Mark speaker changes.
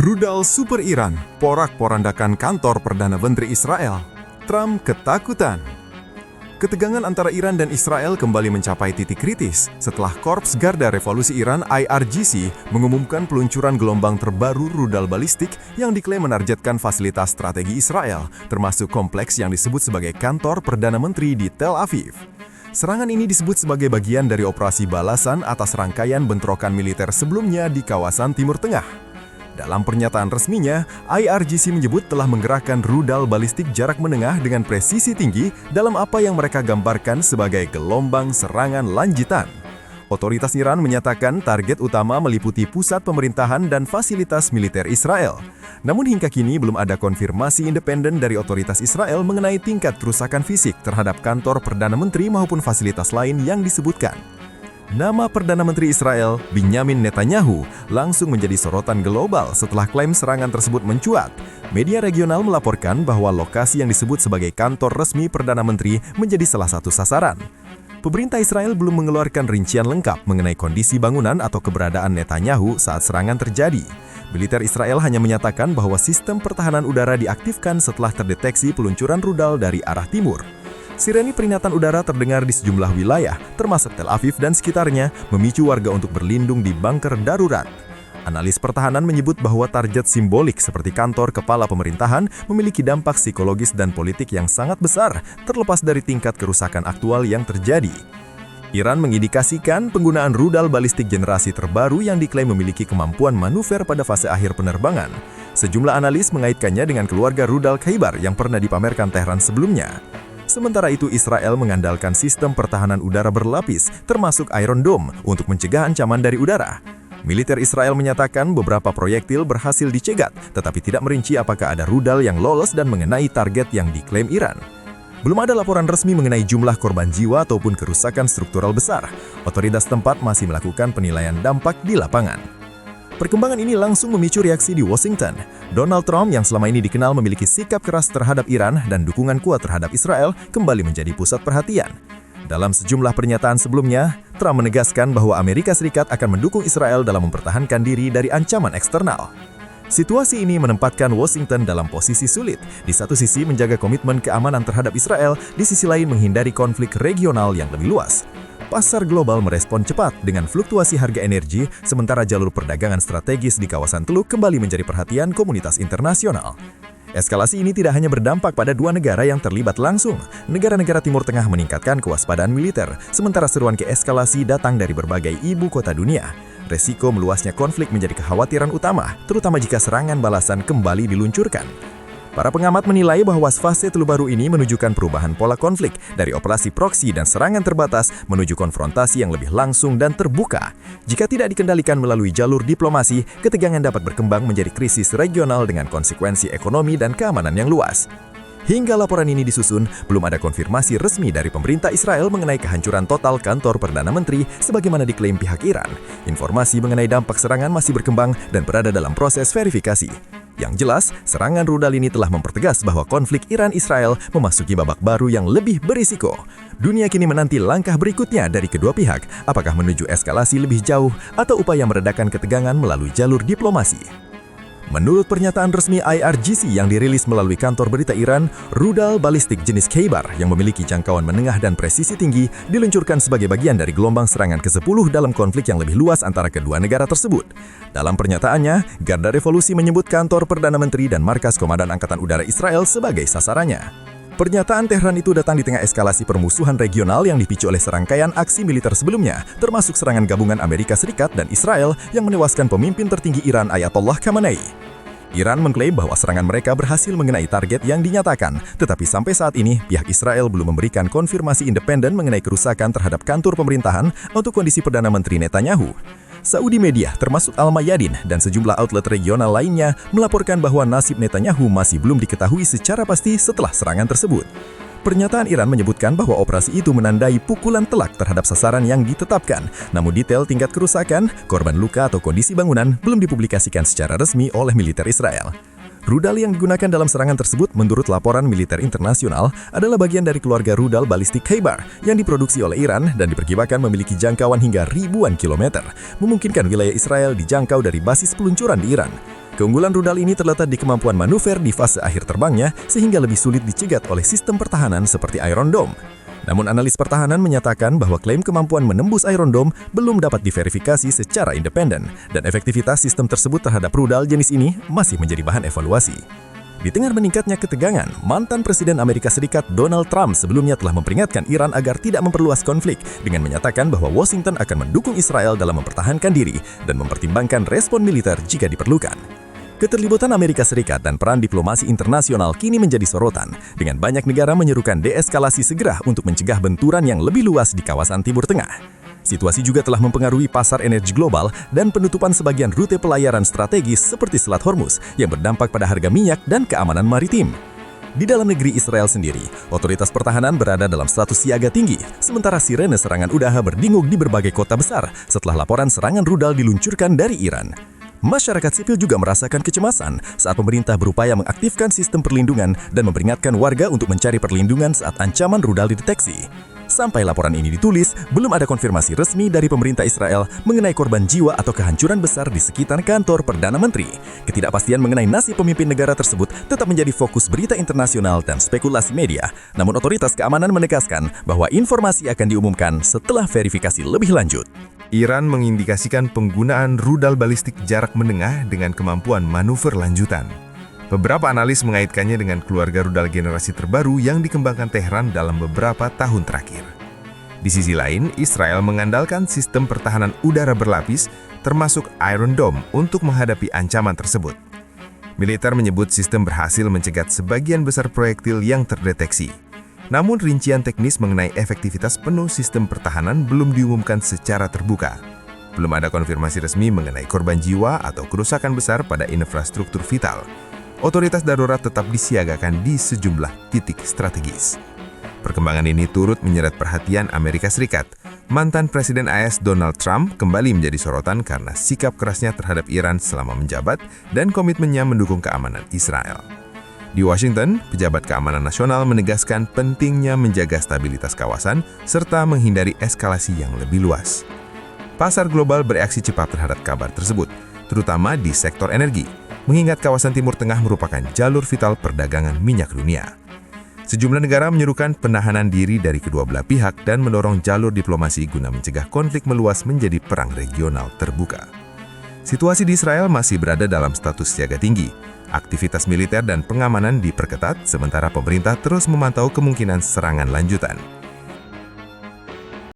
Speaker 1: Rudal Super Iran porak-porandakan kantor Perdana Menteri Israel. Trump ketakutan. Ketegangan antara Iran dan Israel kembali mencapai titik kritis setelah Korps Garda Revolusi Iran (IRGC) mengumumkan peluncuran gelombang terbaru rudal balistik yang diklaim menargetkan fasilitas strategi Israel, termasuk kompleks yang disebut sebagai kantor Perdana Menteri di Tel Aviv. Serangan ini disebut sebagai bagian dari operasi balasan atas rangkaian bentrokan militer sebelumnya di kawasan Timur Tengah. Dalam pernyataan resminya, IRGC menyebut telah menggerakkan rudal balistik jarak menengah dengan presisi tinggi dalam apa yang mereka gambarkan sebagai gelombang serangan lanjutan. Otoritas Iran menyatakan target utama meliputi pusat pemerintahan dan fasilitas militer Israel. Namun hingga kini belum ada konfirmasi independen dari otoritas Israel mengenai tingkat kerusakan fisik terhadap kantor Perdana Menteri maupun fasilitas lain yang disebutkan. Nama Perdana Menteri Israel, Benjamin Netanyahu, langsung menjadi sorotan global setelah klaim serangan tersebut mencuat. Media regional melaporkan bahwa lokasi yang disebut sebagai kantor resmi Perdana Menteri menjadi salah satu sasaran. Pemerintah Israel belum mengeluarkan rincian lengkap mengenai kondisi bangunan atau keberadaan Netanyahu saat serangan terjadi. Militer Israel hanya menyatakan bahwa sistem pertahanan udara diaktifkan setelah terdeteksi peluncuran rudal dari arah timur. Sireni peringatan udara terdengar di sejumlah wilayah, termasuk Tel Aviv dan sekitarnya, memicu warga untuk berlindung di bunker darurat. Analis pertahanan menyebut bahwa target simbolik seperti kantor kepala pemerintahan memiliki dampak psikologis dan politik yang sangat besar, terlepas dari tingkat kerusakan aktual yang terjadi. Iran mengindikasikan penggunaan rudal balistik generasi terbaru yang diklaim memiliki kemampuan manuver pada fase akhir penerbangan. Sejumlah analis mengaitkannya dengan keluarga rudal Khaybar yang pernah dipamerkan Tehran sebelumnya. Sementara itu, Israel mengandalkan sistem pertahanan udara berlapis, termasuk Iron Dome, untuk mencegah ancaman dari udara. Militer Israel menyatakan beberapa proyektil berhasil dicegat, tetapi tidak merinci apakah ada rudal yang lolos dan mengenai target yang diklaim Iran. Belum ada laporan resmi mengenai jumlah korban jiwa ataupun kerusakan struktural besar. Otoritas tempat masih melakukan penilaian dampak di lapangan. Perkembangan ini langsung memicu reaksi di Washington. Donald Trump yang selama ini dikenal memiliki sikap keras terhadap Iran dan dukungan kuat terhadap Israel kembali menjadi pusat perhatian. Dalam sejumlah pernyataan sebelumnya, Trump menegaskan bahwa Amerika Serikat akan mendukung Israel dalam mempertahankan diri dari ancaman eksternal. Situasi ini menempatkan Washington dalam posisi sulit. Di satu sisi menjaga komitmen keamanan terhadap Israel, di sisi lain menghindari konflik regional yang lebih luas. Pasar global merespon cepat dengan fluktuasi harga energi, sementara jalur perdagangan strategis di kawasan Teluk kembali menjadi perhatian komunitas internasional. Eskalasi ini tidak hanya berdampak pada dua negara yang terlibat langsung. Negara-negara Timur Tengah meningkatkan kewaspadaan militer, sementara seruan keeskalasi datang dari berbagai ibu kota dunia. Resiko meluasnya konflik menjadi kekhawatiran utama, terutama jika serangan balasan kembali diluncurkan. Para pengamat menilai bahwa fase Teluk baru ini menunjukkan perubahan pola konflik dari operasi proksi dan serangan terbatas menuju konfrontasi yang lebih langsung dan terbuka. Jika tidak dikendalikan melalui jalur diplomasi, ketegangan dapat berkembang menjadi krisis regional dengan konsekuensi ekonomi dan keamanan yang luas. Hingga laporan ini disusun, belum ada konfirmasi resmi dari pemerintah Israel mengenai kehancuran total kantor Perdana Menteri sebagaimana diklaim pihak Iran. Informasi mengenai dampak serangan masih berkembang dan berada dalam proses verifikasi. Yang jelas, serangan rudal ini telah mempertegas bahwa konflik Iran-Israel memasuki babak baru yang lebih berisiko. Dunia kini menanti langkah berikutnya dari kedua pihak, apakah menuju eskalasi lebih jauh atau upaya meredakan ketegangan melalui jalur diplomasi. Menurut pernyataan resmi IRGC yang dirilis melalui kantor berita Iran, rudal balistik jenis Khaybar yang memiliki jangkauan menengah dan presisi tinggi diluncurkan sebagai bagian dari gelombang serangan ke-10 dalam konflik yang lebih luas antara kedua negara tersebut. Dalam pernyataannya, Garda Revolusi menyebut kantor Perdana Menteri dan markas Komandan Angkatan Udara Israel sebagai sasarannya. Pernyataan Tehran itu datang di tengah eskalasi permusuhan regional yang dipicu oleh serangkaian aksi militer sebelumnya, termasuk serangan gabungan Amerika Serikat dan Israel yang menewaskan pemimpin tertinggi Iran Ayatollah Khamenei. Iran mengklaim bahwa serangan mereka berhasil mengenai target yang dinyatakan, tetapi sampai saat ini pihak Israel belum memberikan konfirmasi independen mengenai kerusakan terhadap kantor pemerintahan untuk kondisi Perdana Menteri Netanyahu. Saudi media, termasuk Al-Mayadin dan sejumlah outlet regional lainnya, melaporkan bahwa nasib Netanyahu masih belum diketahui secara pasti setelah serangan tersebut. Pernyataan Iran menyebutkan bahwa operasi itu menandai pukulan telak terhadap sasaran yang ditetapkan, namun detail tingkat kerusakan, korban luka atau kondisi bangunan belum dipublikasikan secara resmi oleh militer Israel. Rudal yang digunakan dalam serangan tersebut menurut laporan militer internasional adalah bagian dari keluarga rudal balistik Khaybar yang diproduksi oleh Iran dan diperkirakan memiliki jangkauan hingga ribuan kilometer, memungkinkan wilayah Israel dijangkau dari basis peluncuran di Iran.
Speaker 2: Keunggulan rudal ini terletak di kemampuan manuver di fase akhir terbangnya sehingga lebih sulit dicegat oleh sistem pertahanan seperti Iron Dome. Namun analis pertahanan menyatakan bahwa klaim kemampuan menembus Iron Dome belum dapat diverifikasi secara independen dan efektivitas sistem tersebut terhadap rudal jenis ini masih menjadi bahan evaluasi. Di tengah meningkatnya ketegangan, mantan Presiden Amerika Serikat Donald Trump sebelumnya telah memperingatkan Iran agar tidak memperluas konflik dengan menyatakan bahwa Washington akan mendukung Israel dalam mempertahankan diri dan mempertimbangkan respon militer jika diperlukan. Keterlibatan Amerika Serikat dan peran diplomasi internasional kini menjadi sorotan, dengan banyak negara menyerukan deeskalasi segera untuk mencegah benturan yang lebih luas di kawasan Timur Tengah. Situasi juga telah mempengaruhi pasar energi global dan penutupan sebagian rute pelayaran strategis seperti Selat Hormuz yang berdampak pada harga minyak dan keamanan maritim. Di dalam negeri Israel sendiri, otoritas pertahanan berada dalam status siaga tinggi, sementara sirene serangan udara berdengung di berbagai kota besar setelah laporan serangan rudal diluncurkan dari Iran. Masyarakat sipil juga merasakan kecemasan saat pemerintah berupaya mengaktifkan sistem perlindungan dan memperingatkan warga untuk mencari perlindungan saat ancaman rudal dideteksi. Sampai laporan ini ditulis, belum ada konfirmasi resmi dari pemerintah Israel mengenai korban jiwa atau kehancuran besar di sekitar kantor Perdana Menteri. Ketidakpastian mengenai nasib pemimpin negara tersebut tetap menjadi fokus berita internasional dan spekulasi media. Namun otoritas keamanan menegaskan bahwa informasi akan diumumkan setelah verifikasi lebih lanjut.
Speaker 1: Iran mengindikasikan penggunaan rudal balistik jarak menengah dengan kemampuan manuver lanjutan. Beberapa analis mengaitkannya dengan keluarga rudal generasi terbaru yang dikembangkan Teheran dalam beberapa tahun terakhir. Di sisi lain, Israel mengandalkan sistem pertahanan udara berlapis, termasuk Iron Dome, untuk menghadapi ancaman tersebut. Militer menyebut sistem berhasil mencegat sebagian besar proyektil yang terdeteksi. Namun rincian teknis mengenai efektivitas penuh sistem pertahanan belum diumumkan secara terbuka. Belum ada konfirmasi resmi mengenai korban jiwa atau kerusakan besar pada infrastruktur vital. Otoritas darurat tetap disiagakan di sejumlah titik strategis. Perkembangan ini turut menyeret perhatian Amerika Serikat. Mantan Presiden AS Donald Trump kembali menjadi sorotan karena sikap kerasnya terhadap Iran selama menjabat dan komitmennya mendukung keamanan Israel. Di Washington, pejabat keamanan nasional menegaskan pentingnya menjaga stabilitas kawasan serta menghindari eskalasi yang lebih luas. Pasar global bereaksi cepat terhadap kabar tersebut, terutama di sektor energi, mengingat kawasan Timur Tengah merupakan jalur vital perdagangan minyak dunia. Sejumlah negara menyerukan penahanan diri dari kedua belah pihak dan mendorong jalur diplomasi guna mencegah konflik meluas menjadi perang regional terbuka. Situasi di Israel masih berada dalam status siaga tinggi. Aktivitas militer dan pengamanan diperketat, sementara pemerintah terus memantau kemungkinan serangan lanjutan.